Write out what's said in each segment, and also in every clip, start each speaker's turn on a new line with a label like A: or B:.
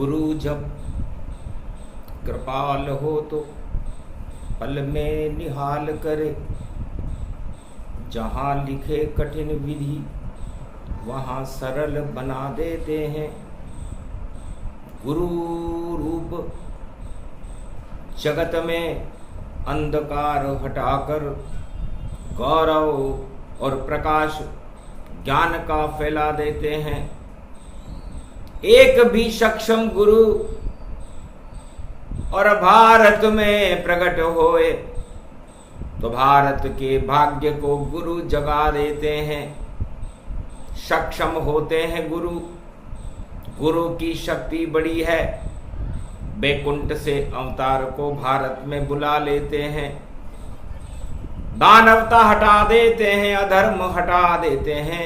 A: गुरु जब कृपाल हो तो पल में निहाल करे, जहाँ लिखे कठिन विधि वहाँ सरल बना देते हैं। गुरु रूप जगत में अंधकार हटाकर गौरव और प्रकाश ज्ञान का फैला देते हैं। एक भी सक्षम गुरु और भारत में प्रकट होए तो भारत के भाग्य को गुरु जगा देते हैं। सक्षम होते हैं गुरु, गुरु की शक्ति बड़ी है। बैकुंठ से अवतार को भारत में बुला लेते हैं। दानवता हटा देते हैं, अधर्म हटा देते हैं,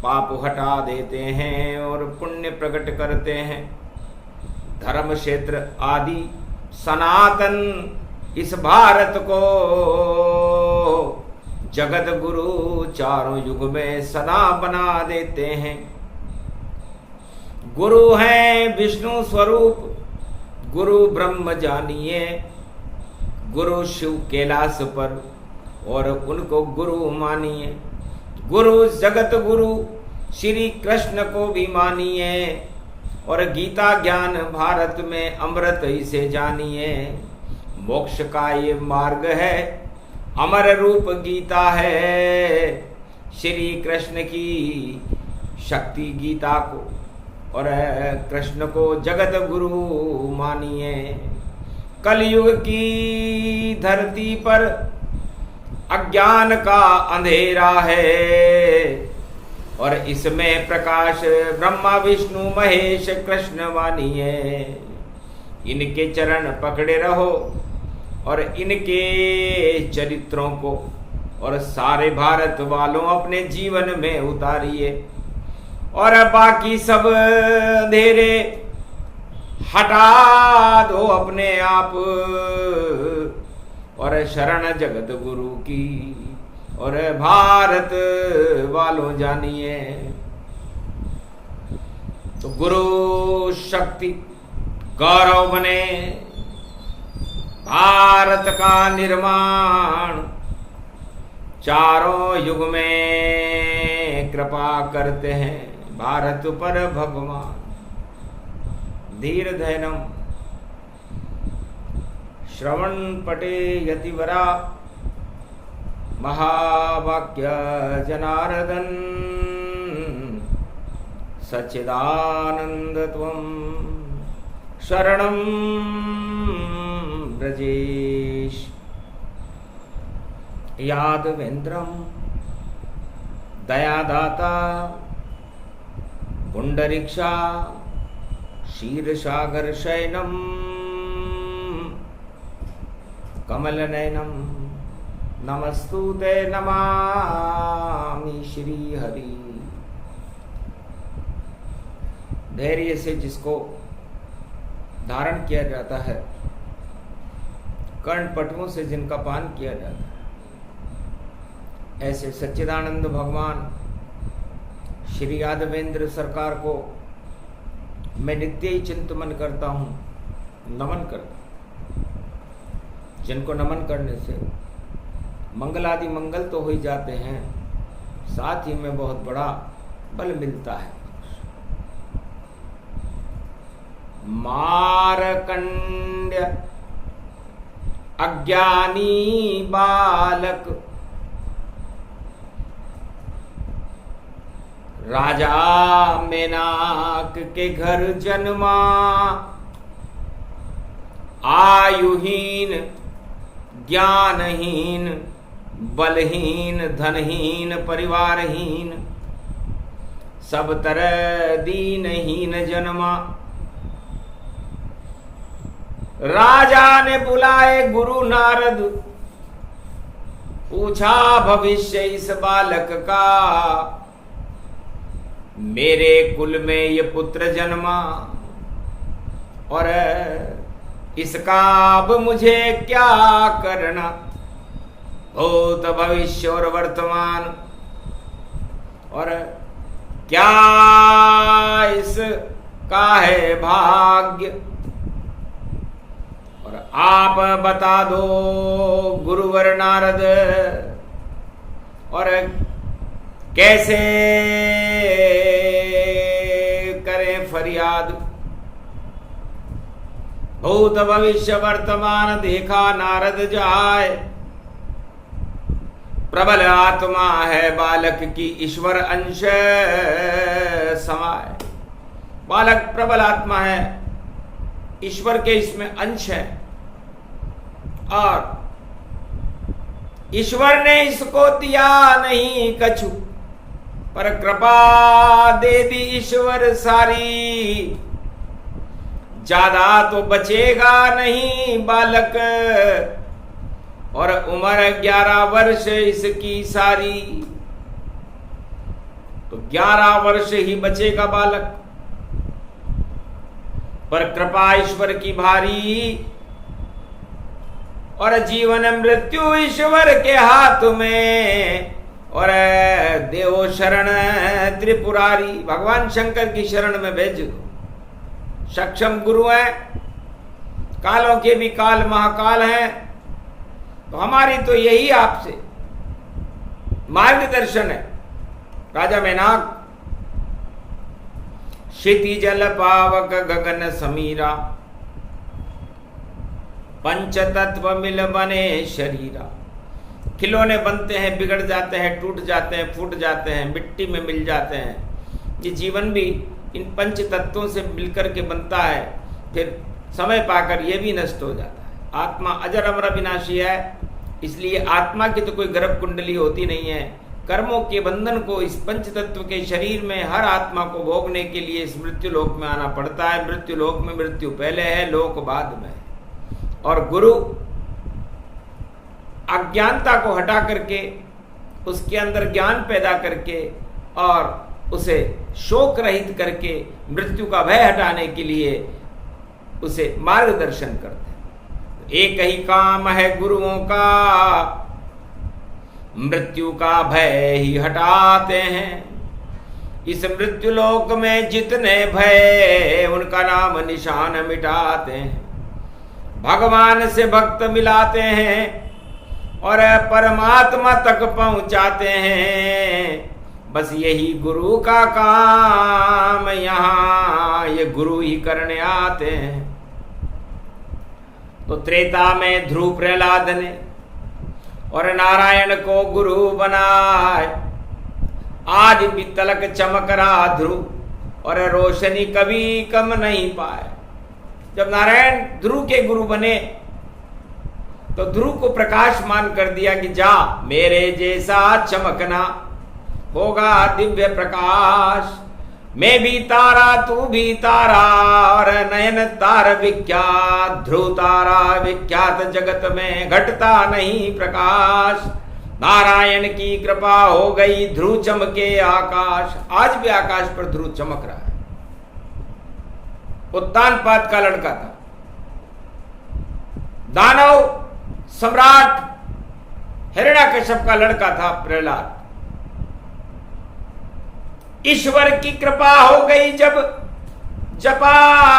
A: पाप हटा देते हैं और पुण्य प्रकट करते हैं। धर्म क्षेत्र आदि सनातन इस भारत को जगत गुरु चारों युग में सदा बना देते हैं। गुरु हैं विष्णु स्वरूप, गुरु ब्रह्म जानिए, गुरु शिव कैलाश पर और उनको गुरु मानिए। गुरु जगत गुरु श्री कृष्ण को भी मानिए और गीता ज्ञान भारत में अमृत इसे जानिए। मोक्ष का ये मार्ग है, अमर रूप गीता है। श्री कृष्ण की शक्ति गीता को और कृष्ण को जगत गुरु मानिए। कलयुग की धरती पर अज्ञान का अंधेरा है और इसमें प्रकाश ब्रह्मा विष्णु महेश कृष्ण मानिए। इनके चरण पकड़े रहो और इनके चरित्रों को और सारे भारत वालों अपने जीवन में उतारिए और बाकी सब अंधेरे हटा दो अपने आप और शरण जगत गुरु की और भारत वालों जानिए। तो गुरु शक्ति गौरव बने, भारत का निर्माण चारों युग में कृपा करते हैं भारत पर भगवान। धीर धैर्यम श्रवण पटे यतिवरा महावाक्य जनार्दन सच्चिदानंद त्वं शरणं ब्रजेश। यादवेन्द्रं दयादाता पुंडरीक्षा क्षीरसागर शयनम कमलनयनम नमस्तुते नमामि श्री हरि। धैर्य से जिसको धारण किया जाता है, कर्णपटुओं से जिनका पान किया जाता है, ऐसे सच्चिदानंद भगवान श्री यादवेंद्र सरकार को मैं नित्य ही चिंतन करता हूँ, नमन करता हूँ। जिनको नमन करने से मंगलादि मंगल तो हो ही जाते हैं, साथ ही में बहुत बड़ा बल मिलता है। मारकंड्य अज्ञानी बालक राजा मेनाक के घर जन्मा, आयुहीन ज्ञानहीन बलहीन धनहीन परिवारहीन सब तरह दीनहीन जन्मा। राजा ने बुलाए गुरु नारद, पूछा भविष्य इस बालक का, मेरे कुल में ये पुत्र जन्मा और इसका अब मुझे क्या करना, भूत भविष्य और वर्तमान, और क्या इस का है भाग्य। और आप बता दो गुरुवर नारद, और कैसे करें फरियाद। भूत भविष्य वर्तमान देखा नारद जाय, प्रबल आत्मा है बालक की ईश्वर अंश समाय। बालक प्रबल आत्मा है, ईश्वर के इसमें अंश है, और ईश्वर ने इसको दिया नहीं कछु, पर कृपा दे दी ईश्वर सारी। ज्यादा तो बचेगा नहीं बालक, और उम्र 11 वर्ष इसकी सारी। तो 11 वर्ष ही बचेगा बालक, पर कृपा ईश्वर की भारी। और जीवन मृत्यु ईश्वर के हाथ में, और देव शरण त्रिपुरारी। भगवान शंकर की शरण में भेज दो। सक्षम गुरु हैं, कालों के भी काल महाकाल हैं। तो हमारी तो यही आपसे मार्गदर्शन है। राजा मेनाक, क्षिति जल पावक गगन समीरा, पंच तत्व मिल बने शरीरा। खिलौने बनते हैं, बिगड़ जाते हैं, टूट जाते हैं, फूट जाते हैं, मिट्टी में मिल जाते हैं। ये जीवन भी इन पंच तत्वों से मिलकर के बनता है, फिर समय पाकर ये भी नष्ट हो जाता है। आत्मा अजर अमर अविनाशी है, इसलिए आत्मा की तो कोई गर्भ कुंडली होती नहीं है। कर्मों के बंधन को इस पंच तत्व के शरीर में हर आत्मा को भोगने के लिए इस मृत्यु लोक में आना पड़ता है। मृत्यु लोक में मृत्यु पहले है, लोक बाद में। और गुरु अज्ञानता को हटा करके उसके अंदर ज्ञान पैदा करके और उसे शोक रहित करके मृत्यु का भय हटाने के लिए उसे मार्गदर्शन करते हैं। एक ही काम है गुरुओं का, मृत्यु का भय ही हटाते हैं। इस मृत्यु लोक में जितने भय, उनका नाम निशान मिटाते हैं। भगवान से भक्त मिलाते हैं और परमात्मा तक पहुंचाते हैं। बस यही गुरु का काम, यहाँ ये गुरु ही करने आते हैं। तो त्रेता में ध्रुव प्रहलाद ने और नारायण को गुरु बनाए। आज भी तलक चमक रहा ध्रुव और रोशनी कभी कम नहीं पाए। जब नारायण ध्रुव के गुरु बने तो ध्रुव को प्रकाशमान कर दिया कि जा मेरे जैसा चमकना, होगा दिव्य प्रकाश। मैं भी तारा तू भी तारा, और नयन तार विख्यात। ध्रुव तारा विख्यात जगत में, घटता नहीं प्रकाश। नारायण की कृपा हो गई, ध्रुव चमके आकाश। आज भी आकाश पर ध्रुव चमक रहा है। उत्तानपाद का लड़का था, दानव सम्राट हिरण्याकश्यप का लड़का था प्रहलाद। ईश्वर की कृपा हो गई जब जपा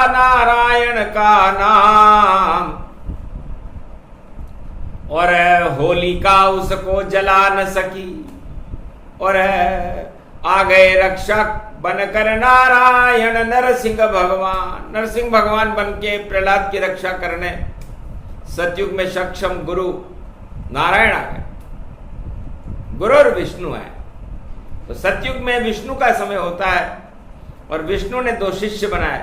A: नारायण का नाम, और होलिका उसको जला न सकी। और आ गए रक्षक बनकर नारायण नरसिंह भगवान। नरसिंह भगवान बन के प्रहलाद की रक्षा करने सतयुग में सक्षम गुरु नारायण आ गए। गुरु और विष्णु है। तो सतयुग में विष्णु का समय होता है और विष्णु ने 2 शिष्य बनाए,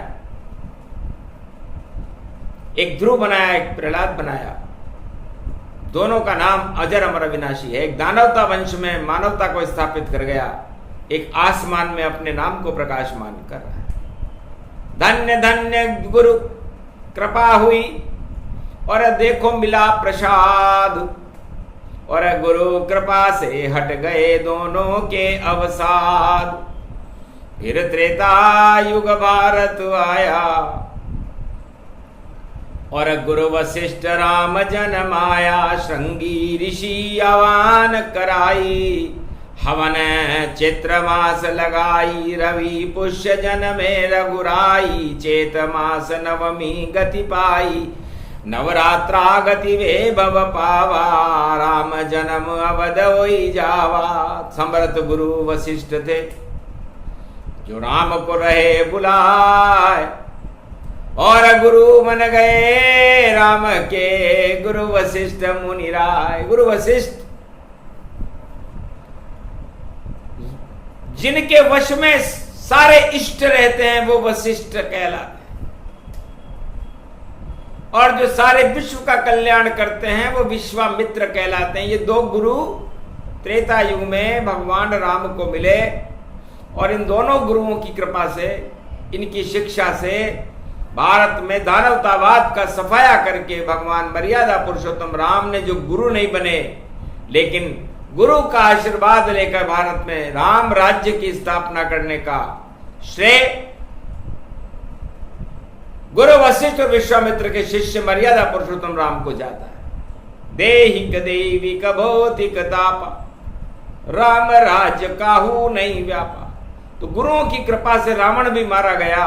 A: एक ध्रुव बनाया, एक प्रहलाद बनाया। दोनों का नाम अजर अमर अविनाशी है। एक दानवता वंश में मानवता को स्थापित कर गया, एक आसमान में अपने नाम को प्रकाशमान कर रहा है। धन्य धन्य गुरु कृपा हुई और देखो मिला प्रसाद, और गुरु कृपा से हट गए दोनों के अवसाद। फिर त्रेता युग भारत आया और गुरु वशिष्ठ राम जन्माया। श्रृंगी ऋषि आह्वान कराई, हवन चित्र मास लगाई, रवि पुष्य जन में रघुराई, चेत मास नवमी गति पाई, नवरात्रा गति वे भव पावा, राम जन्म अवध होई जावा। समर्थ गुरु वशिष्ठ थे जो राम को रहे बुलाए, और गुरु मन गए राम के, गुरु वशिष्ठ मुनि राय। गुरु वशिष्ठ जिनके वश में सारे इष्ट रहते हैं वो वशिष्ठ कहलाते हैं, और जो सारे विश्व का कल्याण करते हैं वो विश्वामित्र कहलाते हैं। ये दो गुरु त्रेता युग में भगवान राम को मिले, और इन दोनों गुरुओं की कृपा से, इनकी शिक्षा से भारत में दानवतावाद का सफाया करके भगवान मर्यादा पुरुषोत्तम राम ने, जो गुरु नहीं बने लेकिन गुरु का आशीर्वाद लेकर भारत में राम राज्य की स्थापना करने का श्रेय गुरु वशिष्ठ और विश्वामित्र के शिष्य मर्यादा पुरुषोत्तम राम को जाता है। देहिक दैविक भौतिक तापा, राम राज्य काहू नहीं व्यापा। तो गुरुओं की कृपा से रावण भी मारा गया,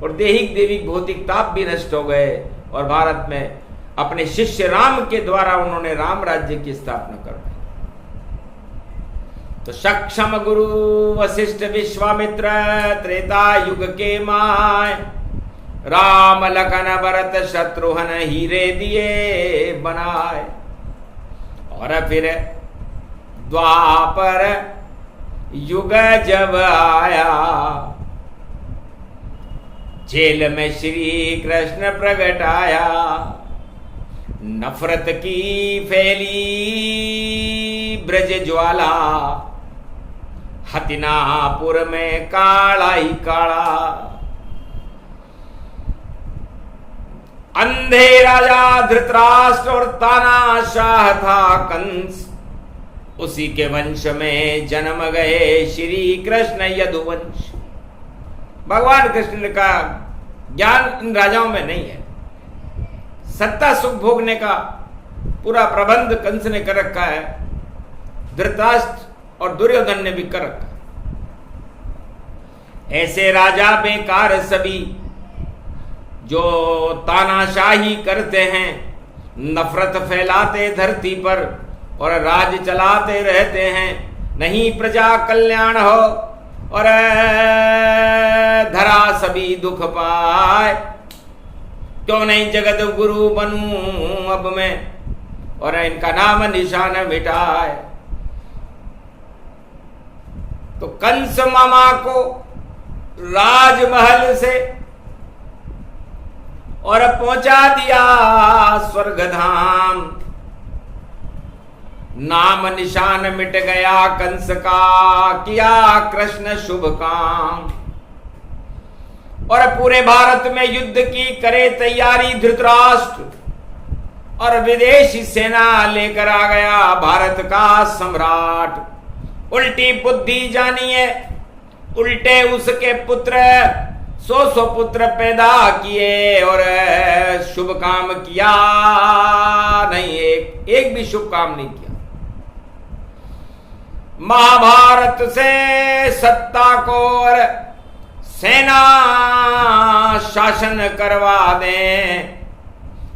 A: और देहिक देविक भौतिक ताप भी नष्ट हो गए, और भारत में अपने शिष्य राम के द्वारा उन्होंने राम राज्य की स्थापना कर दी। तो सक्षम गुरु वशिष्ठ विश्वामित्र त्रेता युग के माय, राम लखन भरत शत्रुघ्न हीरे दिए बनाए। और फिर द्वापर युग जब आया, जेल में श्री कृष्ण प्रगट आया, नफरत की फैली ब्रज ज्वाला, हतिनापुर में काला ही काला। अंधे राजा धृतराष्ट्र और तानाशाह था कंस, उसी के वंश में जन्म गए श्री कृष्ण यदुवंश। भगवान कृष्ण का ज्ञान इन राजाओं में नहीं है, सत्ता सुख भोगने का पूरा प्रबंध कंस ने कर रखा है, धृतराष्ट्र और दुर्योधन ने भी कर रखा। ऐसे राजा बेकार सभी जो तानाशाही करते हैं, नफरत फैलाते धरती पर और राज चलाते रहते हैं, नहीं प्रजा कल्याण हो और धरा सभी दुख पाए। क्यों नहीं जगत गुरु बनूं अब मैं, और इनका नाम निशान मिटाए। तो कंस मामा को राजमहल से और पहुंचा दिया स्वर्ग धाम, नाम निशान मिट गया कंस का, किया कृष्ण शुभ काम। और पूरे भारत में युद्ध की करे तैयारी धृतराष्ट्र, और विदेशी सेना लेकर आ गया भारत का सम्राट। उल्टी बुद्धि जानिए, उल्टे उसके पुत्र 100 पुत्र पैदा किए, और शुभ काम किया नहीं, एक भी शुभ काम नहीं किया। महाभारत से सत्ता को और सेना शासन करवा दें,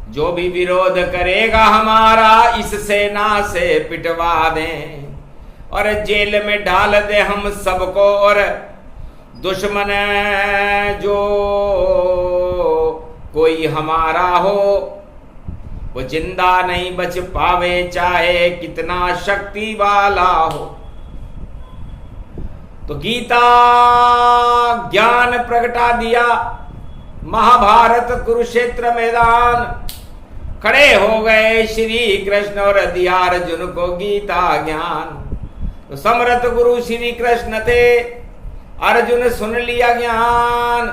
A: जो भी विरोध करेगा हमारा इस सेना से पिटवा दें, और जेल में डाल दे हम सबको, और दुश्मन जो कोई हमारा हो वो जिंदा नहीं बच पावे, चाहे कितना शक्ति वाला हो। तो गीता ज्ञान प्रगटा दिया, महाभारत कुरुक्षेत्र मैदान खड़े हो गए श्री कृष्ण और दिया अर्जुन को गीता ज्ञान। तो समर्थ गुरु श्री कृष्ण थे, अर्जुन सुन लिया ज्ञान,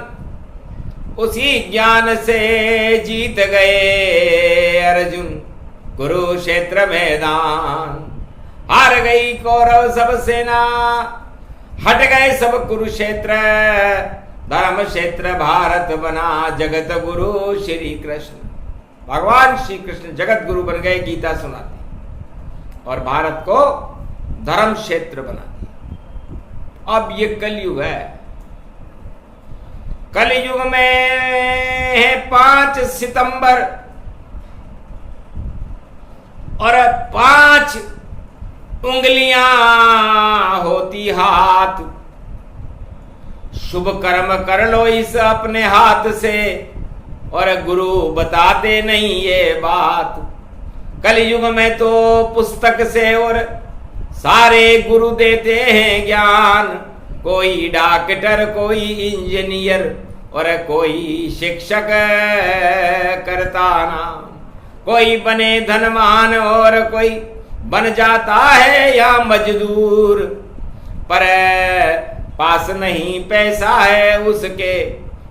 A: उसी ज्ञान से जीत गए अर्जुन कुरुक्षेत्र मैदान। हार गई कौरव सब सेना, हट गए सब कुरुक्षेत्र, धर्म क्षेत्र भारत बना जगत गुरु श्री कृष्ण। भगवान श्री कृष्ण जगत गुरु बन गए, गीता सुनाते और भारत को धर्म क्षेत्र बना दिया। अब ये कलयुग है। कलयुग में है 5 सितंबर और 5 उंगलियां होती हाथ। शुभ कर्म कर लो इस अपने हाथ से, और गुरु बताते नहीं ये बात। कलयुग में तो पुस्तक से और सारे गुरु देते हैं ज्ञान। कोई डॉक्टर, कोई इंजीनियर और कोई शिक्षक करता नाम। कोई बने धनवान और कोई बन जाता है या मजदूर, पर पास नहीं पैसा है उसके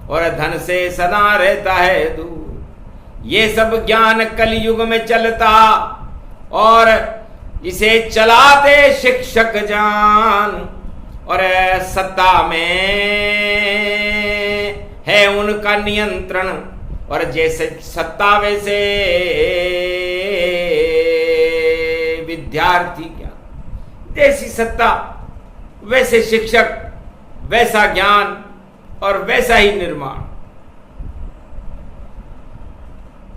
A: और धन से सदा रहता है दूर। ये सब ज्ञान कलयुग में चलता और इसे चलाते शिक्षक जान। और सत्ता में है उनका नियंत्रण, और जैसे सत्ता वैसे विद्यार्थी ज्ञान। जैसी सत्ता वैसे शिक्षक, वैसा ज्ञान और वैसा ही निर्माण।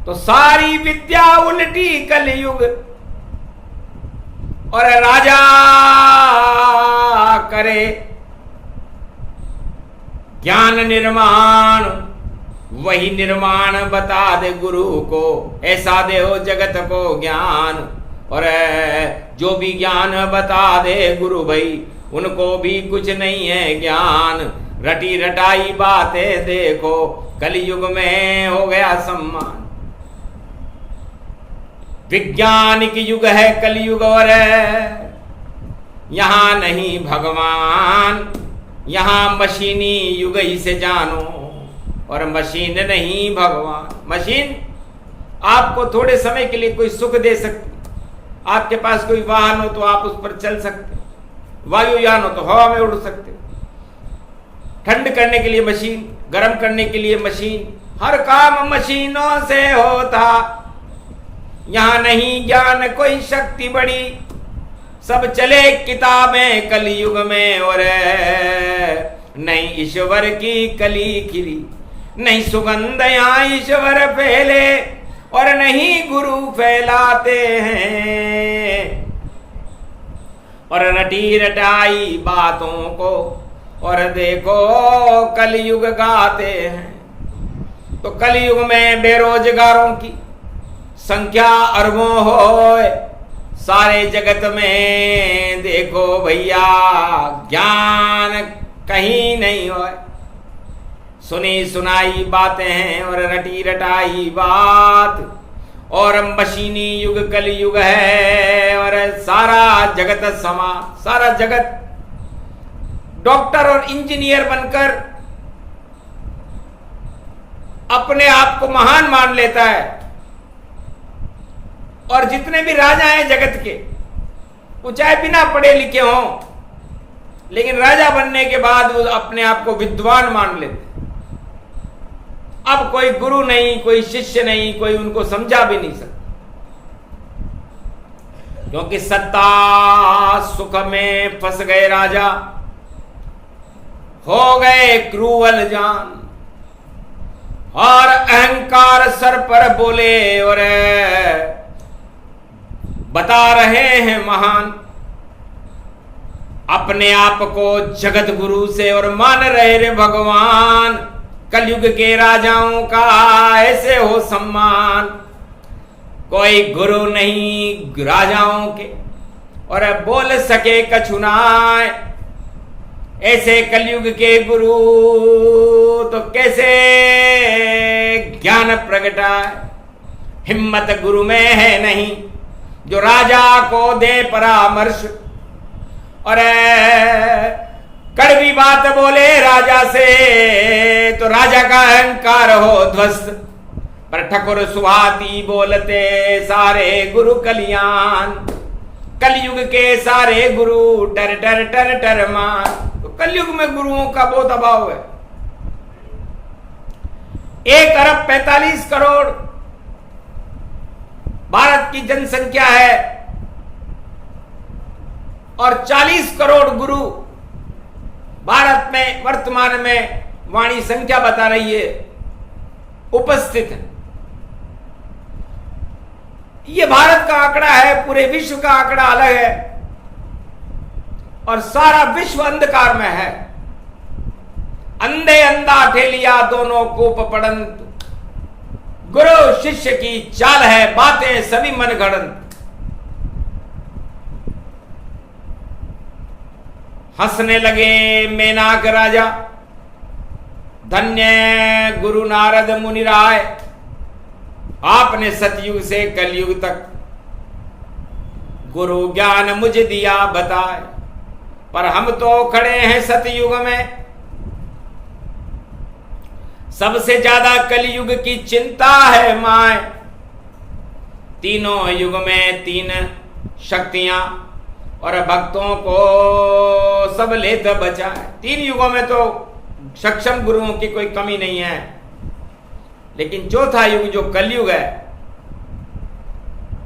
A: तो सारी विद्या उल्टी कलयुग, और राजा करे ज्ञान निर्माण। वही निर्माण बता दे गुरु को, ऐसा दे हो जगत को ज्ञान। और जो भी ज्ञान बता दे गुरु भाई, उनको भी कुछ नहीं है ज्ञान। रटी रटाई बातें देखो, कलयुग में हो गया सम्मान। वैज्ञानिक युग है कलयुग, और यहां नहीं भगवान, यहां मशीनी युग ही से जानो, और मशीन नहीं भगवान। मशीन आपको थोड़े समय के लिए कोई सुख दे सकती। आपके पास कोई वाहन हो तो आप उस पर चल सकते, वायुयान हो तो हवा में उड़ सकते। ठंड करने के लिए मशीन, गर्म करने के लिए मशीन, हर काम मशीनों से होता। यहां नहीं ज्ञान कोई शक्ति बड़ी, सब चले किताबें कलयुग में। और नहीं ईश्वर की कली खिली, नहीं सुगंध यहाँ ईश्वर फैले, और नहीं गुरु फैलाते हैं। और रटी रटाई बातों को, और देखो कलयुग गाते हैं। तो कलयुग में बेरोजगारों की संख्या अरबों हो, सारे जगत में देखो भैया ज्ञान कहीं नहीं हो। सुनी सुनाई बातें हैं और रटी रटाई बात, और मशीनी युग कलयुग है। और सारा जगत सारा जगत डॉक्टर और इंजीनियर बनकर अपने आप को महान मान लेता है। और जितने भी राजा हैं जगत के, वो चाहे बिना पढ़े लिखे हों, लेकिन राजा बनने के बाद वो अपने आप को विद्वान मान लेते। अब कोई गुरु नहीं, कोई शिष्य नहीं, कोई उनको समझा भी नहीं सकता, क्योंकि सत्ता सुख में फंस गए राजा, हो गए क्रूवल जान। और अहंकार सर पर बोले और बता रहे हैं महान, अपने आप को जगत गुरु से और मान रहे रे भगवान। कलयुग के राजाओं का ऐसे हो सम्मान, कोई गुरु नहीं राजाओं के और बोल सके कछुनाए। ऐसे कलयुग के गुरु तो कैसे ज्ञान प्रगटाए। हिम्मत गुरु में है नहीं जो राजा को दे परामर्श, और कड़वी बात बोले राजा से तो राजा का अहंकार हो ध्वस्त। पर ठकुर सुहाती बोलते सारे गुरु कल्याण। कलयुग के सारे गुरु टर टर टर टर मान। तो कलयुग में गुरुओं का बहुत अभाव है। 1 अरब 45 करोड़ भारत की जनसंख्या है, और 40 करोड़ गुरु भारत में वर्तमान में वाणी संख्या बता रही है उपस्थित है। ये भारत का आंकड़ा है, पूरे विश्व का आंकड़ा अलग है और सारा विश्व अंधकार में है। अंधे अंधा ठेलिया दोनों कूप पड़ंत, गुरु शिष्य की चाल है बातें सभी मन गढ़ंत। हंसने लगे मेनाक राजा, धन्य गुरु नारद मुनि राय, आपने सतयुग से कलयुग तक गुरु ज्ञान मुझे दिया बताए, पर हम तो खड़े हैं सतयुग में। सबसे ज्यादा कलयुग की चिंता है माए, तीनों युग में 3 शक्तियां और भक्तों को सब लेत बचाए। 3 युगों में तो सक्षम गुरुओं की कोई कमी नहीं है, लेकिन चौथा युग जो कलयुग है,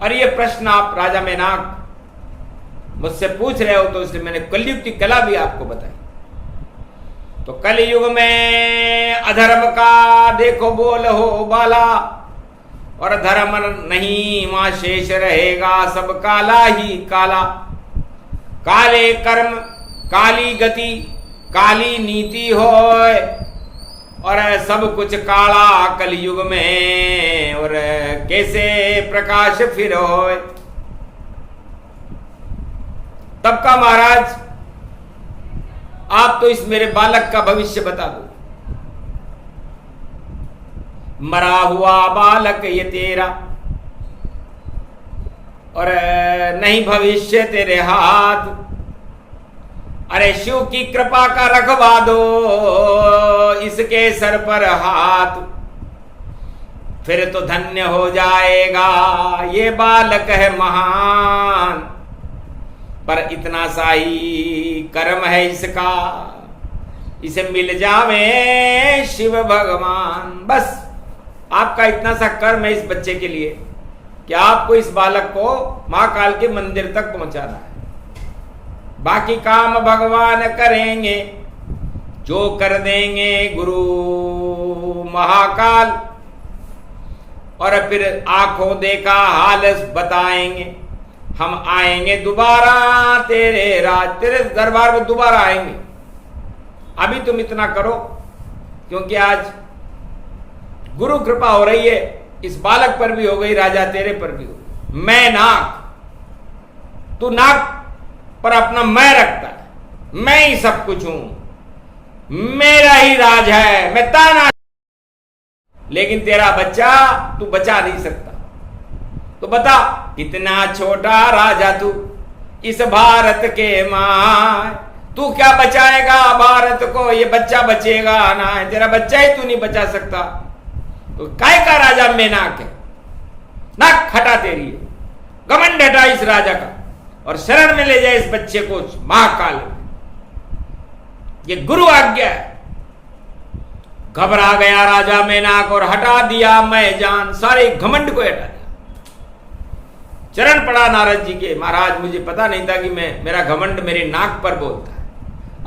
A: और ये प्रश्न आप राजा मेनाक मुझसे पूछ रहे हो तो इसलिए मैंने कलयुग की कला भी आपको बताई। तो कलयुग में अधर्म का देखो बोल हो बाला, और धर्म नहीं वहां शेष रहेगा सब काला ही काला। काले कर्म काली गति काली नीति होय, और सब कुछ काला कलयुग में, और कैसे प्रकाश फिर होय। तब का महाराज आप तो इस मेरे बालक का भविष्य बता दो। मरा हुआ बालक ये तेरा, और नहीं भविष्य तेरे हाथ। अरे शिव की कृपा का रखवा दो इसके सर पर हाथ, फिर तो धन्य हो जाएगा ये बालक है महान। पर इतना सा ही कर्म है इसका, इसे मिल जावे शिव भगवान। बस आपका इतना सा कर्म है इस बच्चे के लिए कि आपको इस बालक को महाकाल के मंदिर तक पहुंचाना है। बाकी काम भगवान करेंगे, जो कर देंगे गुरु महाकाल, और फिर आंखों देखा हाल बताएंगे। हम आएंगे दोबारा तेरे राज, तेरे दरबार में दोबारा आएंगे। अभी तुम इतना करो, क्योंकि आज गुरु कृपा हो रही है, इस बालक पर भी हो गई, राजा तेरे पर भी हो गई। मैं नाक, तू नाक पर अपना मैं रखता है, मैं ही सब कुछ हूं, मेरा ही राज है, मैं ताना। लेकिन तेरा बच्चा तू बचा नहीं सकता। तो बता कितना छोटा राजा तू इस भारत के मां, तू क्या बचाएगा भारत को? ये बच्चा बचेगा ना, तेरा बच्चा ही तू नहीं बचा सकता। तो काय का राजा मेनाक है, नाक हटा तेरी है, घमंड हटा इस राजा का, और शरण में ले जाए इस बच्चे को महाकाल में। ये गुरु आज्ञा है। घबरा गया राजा मेनाक और हटा दिया मैं जान, सारे घमंड को हटा दिया। चरण पड़ा नारद जी के, महाराज मुझे पता नहीं था कि मेरा घमंड मेरे नाक पर बोलता है।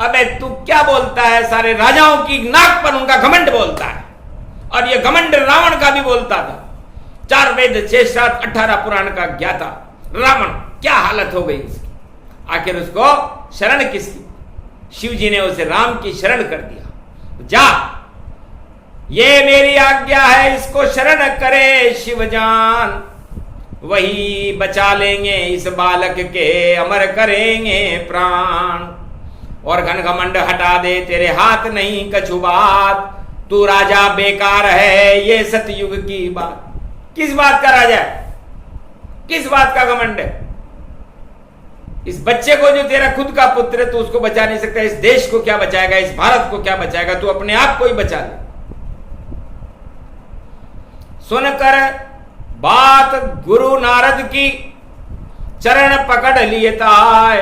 A: अबे तू क्या बोलता है? सारे राजाओं की नाक पर उनका घमंड बोलता है, और यह घमंड रावण का भी बोलता था। 4 वेद 6 शास्त्र 18 पुराण का ज्ञाता रावण, क्या हालत हो गई इसकी। आखिर उसको शरण किसकी? शिव जी ने उसे राम की शरण कर दिया। जा, ये मेरी आज्ञा है, इसको शरण करे शिवजान, वही बचा लेंगे इस बालक के, अमर करेंगे प्राण। और घन घमंड हटा दे, तेरे हाथ नहीं कछु बात, तू राजा बेकार है, ये सतयुग की बात। किस बात का राजा है? किस बात का घमंड है? इस बच्चे को जो तेरा खुद का पुत्र है, तू उसको बचा नहीं सकता। इस देश को क्या बचाएगा? इस भारत को क्या बचाएगा? तू अपने आप को ही बचा ले। सुनकर बात गुरु नारद की, चरण पकड़ लिए ताय।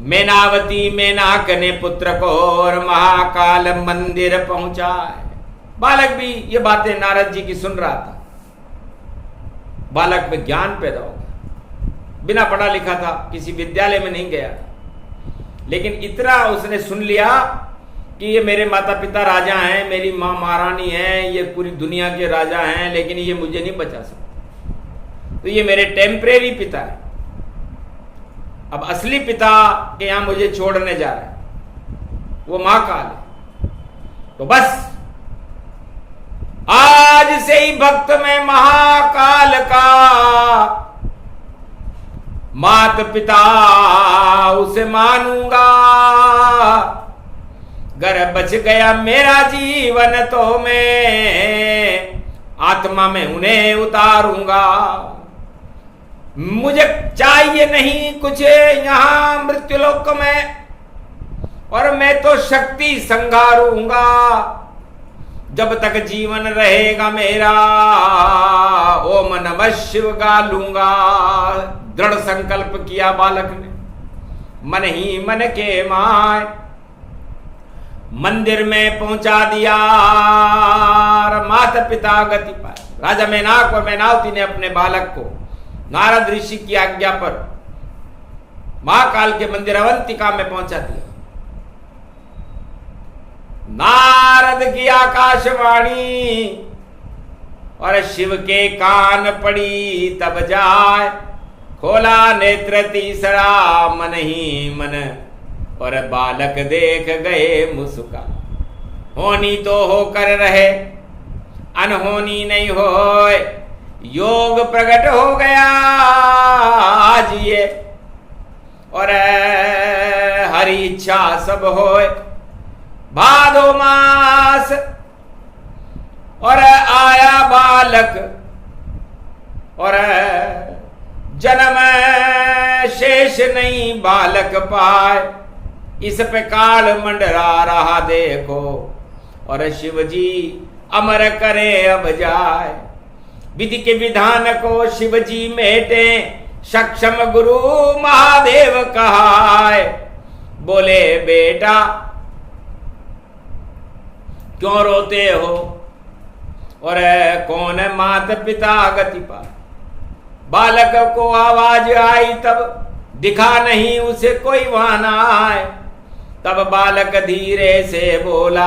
A: मेनावती मेनाक ने पुत्र को और महाकाल मंदिर पहुंचाए। बालक भी ये बातें नारद जी की सुन रहा था। बालक में ज्ञान पैदा हो गया, बिना पढ़ा लिखा था, किसी विद्यालय में नहीं गया, लेकिन इतना उसने सुन लिया कि ये मेरे माता पिता राजा हैं, मेरी माँ महारानी है, ये पूरी दुनिया के राजा हैं, लेकिन ये मुझे नहीं बचा सकते, तो ये मेरे टेम्परेरी पिता है। अब असली पिता के यहां मुझे छोड़ने जा रहे हैं, वो महाकाल है। तो बस आज से ही भक्त में महाकाल का मात पिता उसे मानूंगा। गर बच गया मेरा जीवन तो मैं आत्मा में उन्हें उतारूंगा। मुझे चाहिए नहीं कुछ यहां मृत्युलोक में, और मैं तो शक्ति संघारूंगा। जब तक जीवन रहेगा मेरा ओम नमः शिव गा लूंगा। दृढ़ संकल्प किया बालक ने, मन ही मन के माय मंदिर में पहुंचा दिया। माता पिता गति पाए। राजा मेनाक और मैनावती ने अपने बालक को नारद ऋषि की आज्ञा पर महाकाल के मंदिर अवंतिका में पहुंचा दिया। नारद की आकाशवाणी और शिव के कान पड़ी, तब जाए खोला नेत्र तीसरा मन ही मन, और बालक देख गए मुस्का। होनी तो होकर रहे अनहोनी नहीं होए, योग प्रकट हो गया आज ये, और हरि इच्छा सब होए। भादो मास और आया बालक, और जन्म शेष नहीं बालक पाए। इस पे काल मंडरा रहा देखो, और शिव जी अमर करे अब जाए। विधि के विधान को शिव जी मेटे, सक्षम गुरु महादेव कहाए। बोले बेटा क्यों रोते हो, और कौन माता पिता गति पाए। बालक को आवाज आई तब, दिखा नहीं उसे कोई वहां ना आए। तब बालक धीरे से बोला,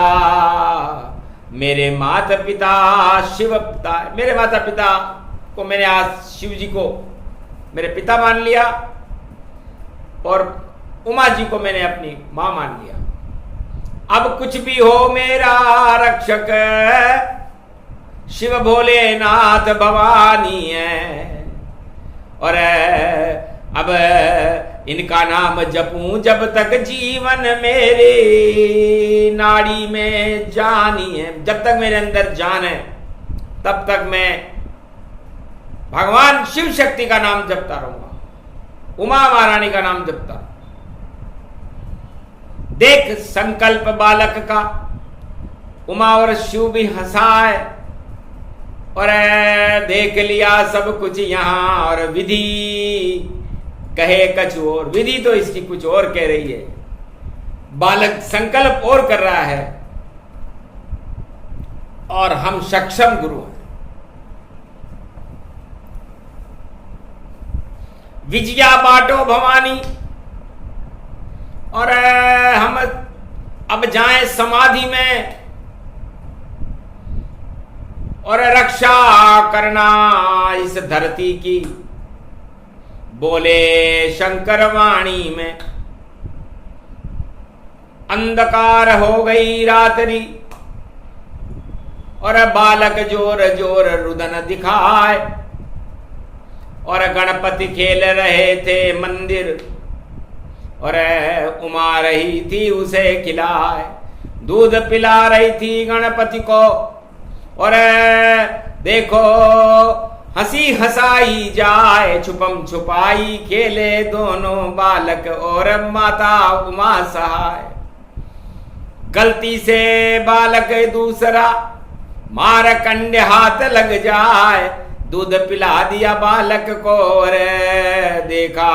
A: मेरे माता पिता शिव पिता, मेरे माता पिता को मैंने आज शिव जी को मेरे पिता मान लिया, और उमा जी को मैंने अपनी मां मान लिया। अब कुछ भी हो मेरा रक्षक शिव भोलेनाथ भवानी है, और अब इनका नाम जपूं जब तक जीवन मेरे नाड़ी में जानी है। जब तक मेरे अंदर जान है तब तक मैं भगवान शिव शक्ति का नाम जपता रहूंगा, उमा महारानी का नाम जपता। देख संकल्प बालक का, उमा और शिव भी हंसाए, और देख लिया सब कुछ यहां, और विधि कहे कछ और। विधि तो इसकी कुछ और कह रही है, बालक संकल्प और कर रहा है, और हम सक्षम गुरु हैं। विजया बाटो भवानी, और हम अब जाएं समाधि में, और रक्षा करना इस धरती की। बोले शंकर वाणी में, अंधकार हो गई रात्रि, और बालक जोर जोर रुदन दिखाए, और गणपति खेल रहे थे मंदिर, और उमा रही थी उसे खिलाए। दूध पिला रही थी गणपति को, और देखो हंसी हंसाई जाए, छुपम छुपाई खेले दोनों बालक और माता उमा सहाय। गलती से बालक दूसरा मारकंडे हाथ लग जाए, दूध पिला दिया बालक को, और देखा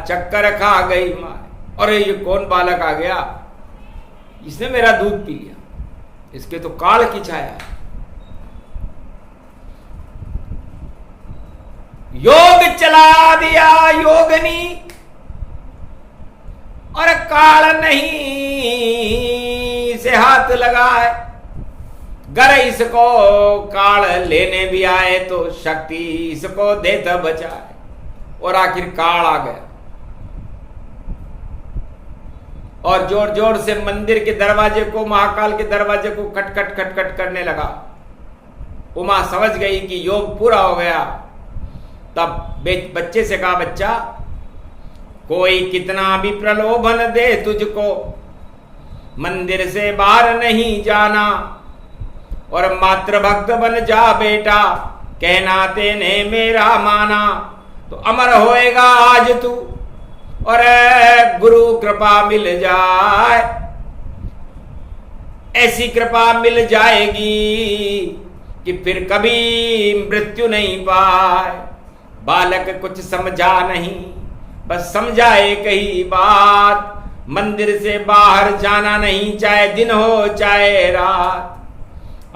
A: चक्कर खा गई माँ। अरे ये कौन बालक आ गया, इसने मेरा दूध पी लिया, इसके तो काल की छाया है। योग चला दिया योगनी, और काल नहीं से हाथ लगाए। गर इसको काल लेने भी आए तो शक्ति इसको देता बचाए। और आखिर काल आ गया और जोर जोर से मंदिर के दरवाजे को, महाकाल के दरवाजे को खटखट खटखट करने लगा। उमा समझ गई कि योग पूरा हो गया। तब बच्चे से कहा, बच्चा कोई कितना भी प्रलोभन दे तुझको, मंदिर से बाहर नहीं जाना और मात्र भक्त बन जा बेटा। कहना तेने मेरा माना तो अमर होएगा आज तू, और गुरु कृपा मिल जाए, ऐसी कृपा मिल जाएगी कि फिर कभी मृत्यु नहीं पाए। बालक कुछ समझा नहीं, बस समझा एक ही बात, मंदिर से बाहर जाना नहीं, चाहे दिन हो चाहे रात।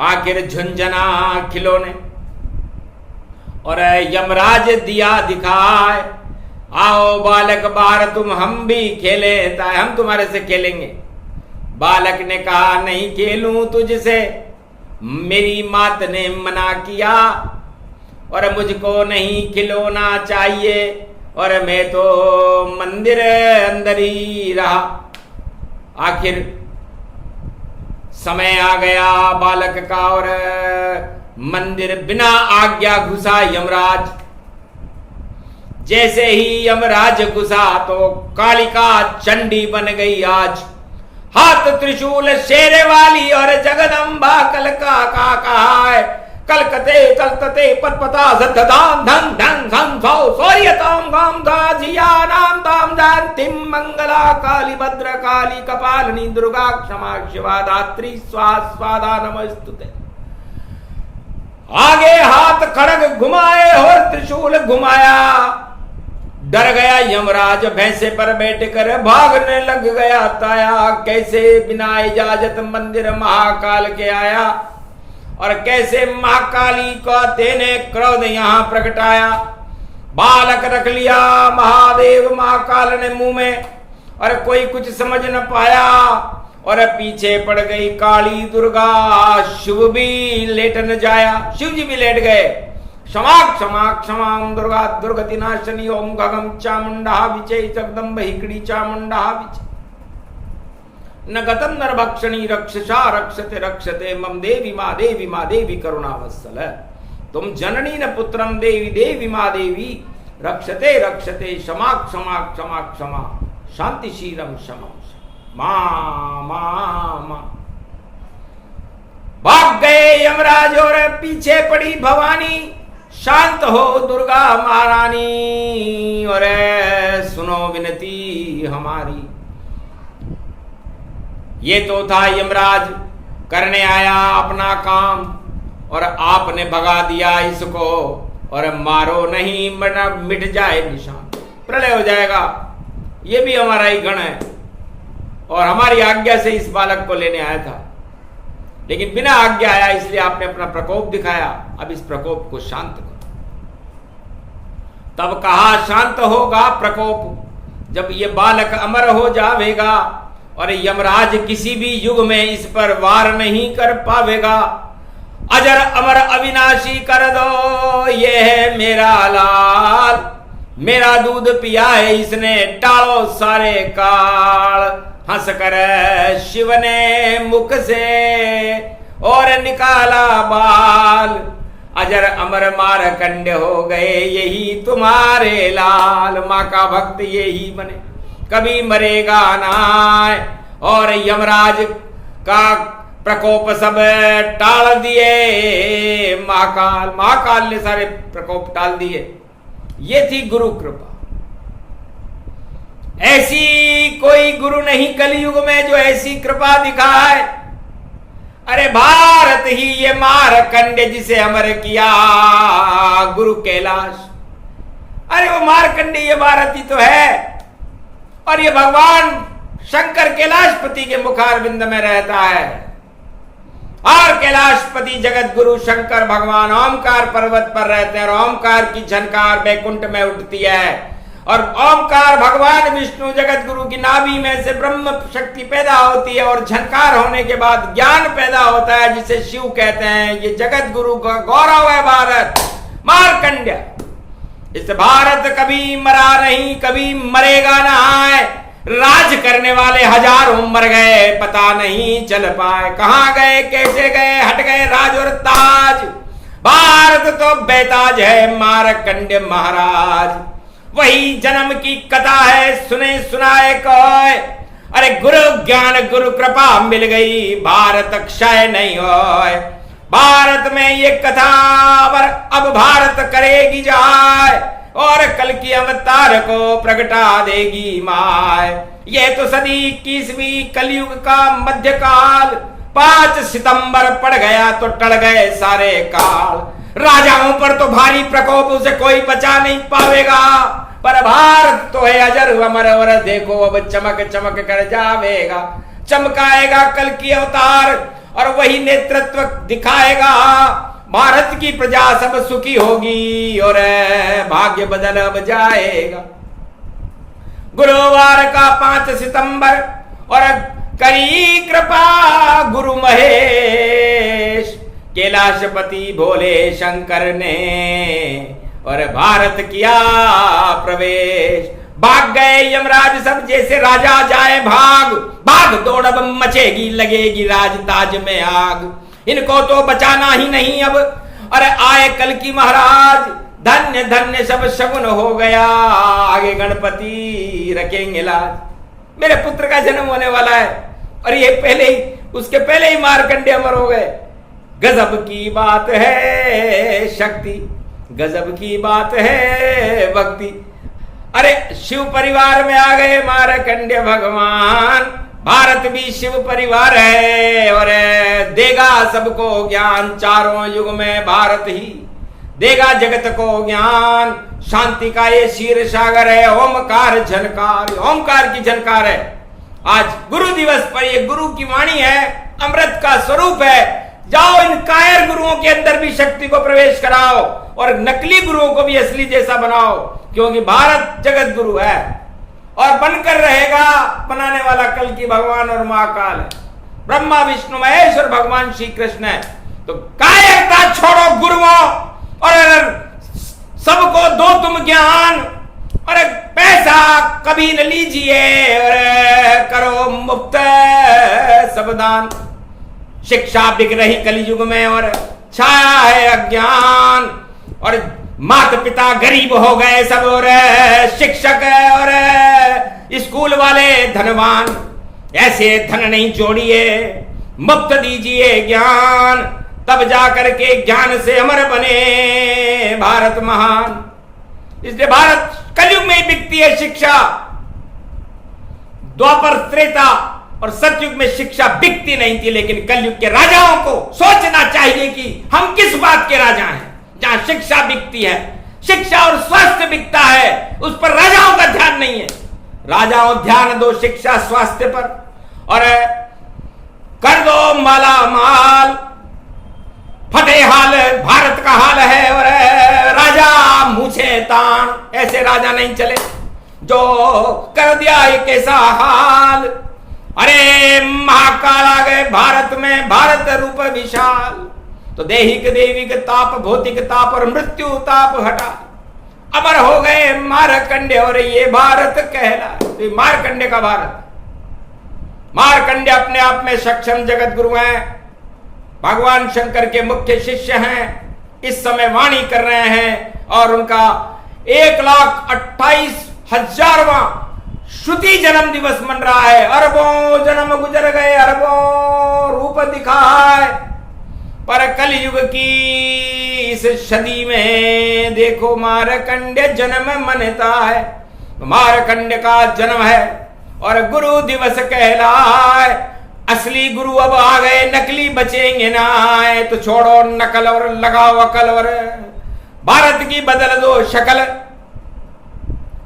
A: आखिर झुंझुना खिलौने और यमराज दिया दिखाए, आओ बालक बाहर तुम हम भी खेले, हम तुम्हारे से खेलेंगे। बालक ने कहा, नहीं खेलूं तुझसे, मेरी मात ने मना किया और मुझको नहीं खिलौना चाहिए, और मैं तो मंदिर अंदर ही रहा। आखिर समय आ गया बालक का और मंदिर बिना आज्ञा घुसा यमराज। जैसे ही यमराज घुसा तो कालिका चंडी बन गई आज। हाथ त्रिशूल शेरे वाली और जगदम्बा कलका का कहा, कलकते कलकते पतपता सद्दाम धन धन धन सौ सौर्यताम गाम धा जिया नाम ताम जानतिम मंगला काली भद्र काली कपालिनी दुर्गा क्षमा शिवा धात्री स्वाहा स्वाहा नमस्तुते। आगे हाथ खड़ग घुमाए और त्रिशूल घुमाया। डर गया यमराज, भैंसे पर बैठकर भागने लग गया ताया। कैसे बिना इजाजत मंदिर महाकाल के आया और कैसे महाकाली का तेने क्रोध यहां प्रगटाया। बालक रख लिया महादेव महाकाल ने मुंह में और कोई कुछ समझ न पाया और पीछे पड़ गई काली दुर्गा। शिव भी लेट न जाया, शिव जी भी लेट गए। क्षमा क्षमा क्षमा दुर्गा दुर्गति नाशनी ओम गगम चामुंडा विचय जगदम्ब हिकड़ी चामुंडा विचय न गतम नरभक्षणी रक्षसा रक्षते रक्षते मम देवी माँ देवी करुणावत्सल। तुम जननी न पुत्रम देवी देवी माँ देवी रक्षते रक्षते क्षमा क्षमा क्षमा क्षमा शांतिशीलम क्षमा माँ। भाग गए यमराज और पीछे पड़ी भवानी। शांत हो दुर्गा महारानी और सुनो विनती हमारी। ये तो था यमराज करने आया अपना काम और आपने भगा दिया इसको। और मारो नहीं वरना मिट जाए निशान, प्रलय हो जाएगा। ये भी हमारा ही गण है और हमारी आज्ञा से इस बालक को लेने आया था, लेकिन बिना आज्ञा आया, इसलिए आपने अपना प्रकोप दिखाया। अब इस प्रकोप को शांत करो। तब कहा शांत होगा प्रकोप जब ये बालक अमर हो जावेगा और यमराज किसी भी युग में इस पर वार नहीं कर पावेगा। अजर अमर अविनाशी कर दो, ये है मेरा लाल, मेरा दूध पिया है इसने, टालो सारे काल। हंस कर शिव ने मुख से और निकाला बाल। अजर अमर मारकंड हो गए यही तुम्हारे लाल। माँ का भक्त यही बने कभी मरेगा ना। और यमराज का प्रकोप सब टाल दिए महाकाल। महाकाल ने सारे प्रकोप टाल दिए। ये थी गुरु कृपा। ऐसी कोई गुरु नहीं कलयुग में जो ऐसी कृपा दिखाए। अरे भारत ही ये मारकंडे जिसे अमर किया गुरु कैलाश। अरे वो मारकंडे ये भारत ही तो है और ये भगवान शंकर कैलाशपति के मुखारविंद में रहता है। और कैलाशपति जगत गुरु शंकर भगवान ओमकार पर्वत पर रहते हैं और ओमकार की झनकार बैकुंठ में उठती है और ओमकार भगवान विष्णु जगत गुरु की नाभि में से ब्रह्म शक्ति पैदा होती है और झनकार होने के बाद ज्ञान पैदा होता है जिसे शिव कहते हैं। ये जगत गुरु का गौरव है भारत। मार्कंड्य, इस भारत कभी मरा नहीं, कभी मरेगा ना है। राज करने वाले हजारों मर गए, पता नहीं चल पाए कहां गए, कैसे गए, हट गए राज और ताज। भारत तो बेताज है मार्कंड्य महाराज। वही जन्म की कथा है, सुने सुनाए कोई। अरे गुरु ज्ञान गुरु कृपा मिल गई, भारत क्षय नहीं होए। भारत में ये कथा अब भारत करेगी जाए और कल की अवतार को प्रगटा देगी माय। ये तो सदी 21वीं कलयुग का मध्यकाल, 5 सितंबर पड़ गया तो टल गए सारे काल। राजाओं पर तो भारी प्रकोप, उसे कोई बचा नहीं पावेगा, पर भारत तो है अजर अमर और देखो अब चमक चमक कर जावेगा। चमकाएगा कल की अवतार और वही नेतृत्व दिखाएगा। भारत की प्रजा सब सुखी होगी और भाग्य बदल अब जाएगा। गुरुवार का 5 सितंबर और करी कृपा गुरु महेश, कैलाशपति भोले शंकर ने और भारत किया प्रवेश। भाग गए यमराज सब जैसे राजा जाए भाग, भाग दौड़ अब मचेगी लगेगी राजताज में आग। इनको तो बचाना ही नहीं अब, अरे आए कल की महाराज। धन्य धन्य सब शगुन हो गया, आगे गणपति रखेंगे लाज। मेरे पुत्र का जन्म होने वाला है और ये पहले ही, उसके पहले ही मार्कंडेय अमर हो गए। गजब की बात है शक्ति, गजब की बात है भक्ति। अरे शिव परिवार में आ गए मार्कंडेय भगवान। भारत भी शिव परिवार है और देगा सबको ज्ञान। चारों युग में भारत ही देगा जगत को ज्ञान। शांति का ये क्षीर सागर है, ओमकार झनकार, ओमकार की झनकार है। आज गुरु दिवस पर ये गुरु की वाणी है, अमृत का स्वरूप है। जाओ इन कायर गुरुओं के अंदर भी शक्ति को प्रवेश कराओ और नकली गुरुओं को भी असली जैसा बनाओ, क्योंकि भारत जगत गुरु है और बनकर रहेगा। बनाने वाला कल की भगवान और महाकाल है, ब्रह्मा विष्णु महेश और भगवान श्री कृष्ण है। तो कायरता छोड़ो गुरुओं और सबको दो तुम ज्ञान और पैसा कभी न लीजिए और करो मुफ्त सब दान। शिक्षा बिक रही कलयुग में और छाया है अज्ञान और माता पिता गरीब हो गए सब और शिक्षक और स्कूल वाले धनवान। ऐसे धन नहीं जोड़िए, मुफ्त दीजिए ज्ञान, तब जाकर के ज्ञान से अमर बने भारत महान। इसलिए भारत कलयुग में ही बिकती है शिक्षा। द्वापर त्रेता और सतयुग में शिक्षा बिकती नहीं थी, लेकिन कलयुग के राजाओं को सोचना चाहिए कि हम किस बात के राजा हैं। जहां शिक्षा बिकती है, शिक्षा और स्वास्थ्य बिकता है, उस पर राजाओं का ध्यान नहीं है। राजाओं ध्यान दो शिक्षा स्वास्थ्य पर और कर दो माला माल। फटे हाल भारत का हाल है और राजा मुझे तान। ऐसे राजा नहीं चले जो कर दिया एक ऐसा हाल। अरे महाकाल आ गए भारत में, भारत रूप विशाल। तो देहिक देविक ताप, भौतिक ताप और मृत्यु ताप हटा, अमर हो गए मार्कंडेय और ये भारत कहला। तो मार्कंडेय का भारत। मार्कंडेय अपने आप में सक्षम जगत गुरु हैं, भगवान शंकर के मुख्य शिष्य हैं। इस समय वाणी कर रहे हैं और उनका 1,28,000वां श्रुति जन्म दिवस मन रहा है। अरबों जन्म गुजर गए, अरबों रूप दिखाए, पर कलयुग की इस सदी में देखो मार्कंडेय जन्म मनता है। मार्कंडेय का जन्म है और गुरु दिवस कहलाए। असली गुरु अब आ गए, नकली बचेंगे ना। तो छोड़ो नकल और लगाओ अकल और भारत की बदल दो शक्ल,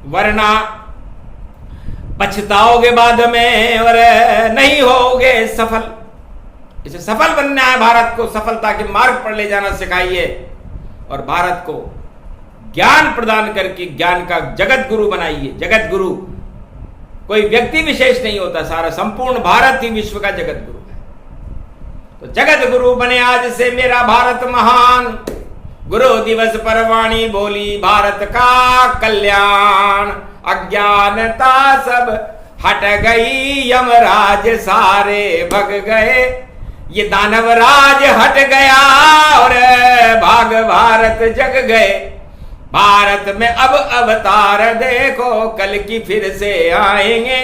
A: वरना पछताओगे बाद में और नहीं होगे सफल। इसे सफल बनना है, भारत को सफलता के मार्ग पर ले जाना सिखाइए और भारत को ज्ञान प्रदान करके ज्ञान का जगत गुरु बनाइए। जगत गुरु कोई व्यक्ति विशेष नहीं होता, सारा संपूर्ण भारत ही विश्व का जगत गुरु है। तो जगत गुरु बने आज से मेरा भारत महान। गुरु दिवस पर वाणी बोली भारत का कल्याण। अज्ञानता सब हट गई, यमराज सारे भग गए। ये दानव राज हट गया और भाग भारत जग गए। भारत में अब अवतार देखो, कल की फिर से आएंगे।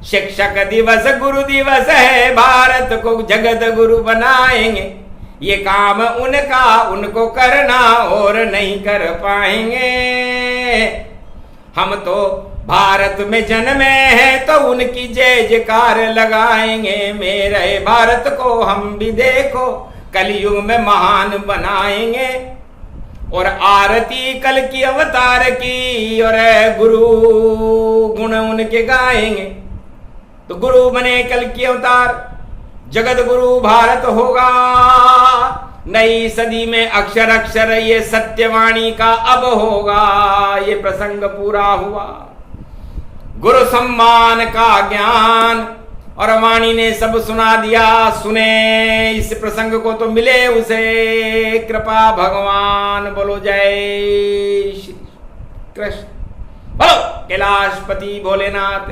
A: शिक्षक दिवस गुरु दिवस है, भारत को जगत गुरु बनाएंगे। ये काम उनका उनको करना और नहीं कर पाएंगे। हम तो भारत में जन्मे हैं तो उनकी जय जयकार लगाएंगे। मेरे भारत को हम भी देखो कलयुग में महान बनाएंगे। और आरती कल की अवतार की और गुरु गुण उनके गाएंगे। तो गुरु बने कल की अवतार, जगत गुरु भारत होगा। नई सदी में अक्षर अक्षर ये सत्यवाणी का अब होगा। ये प्रसंग पूरा हुआ। गुरु सम्मान का ज्ञान और वाणी ने सब सुना दिया। सुने इस प्रसंग को तो मिले उसे कृपा भगवान। बोलो जय श्री कृष्ण, बोलो कैलाशपति भोलेनाथ,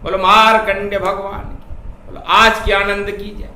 A: बोलो मार्कंडेय भगवान, बोलो आज की आनंद की जय।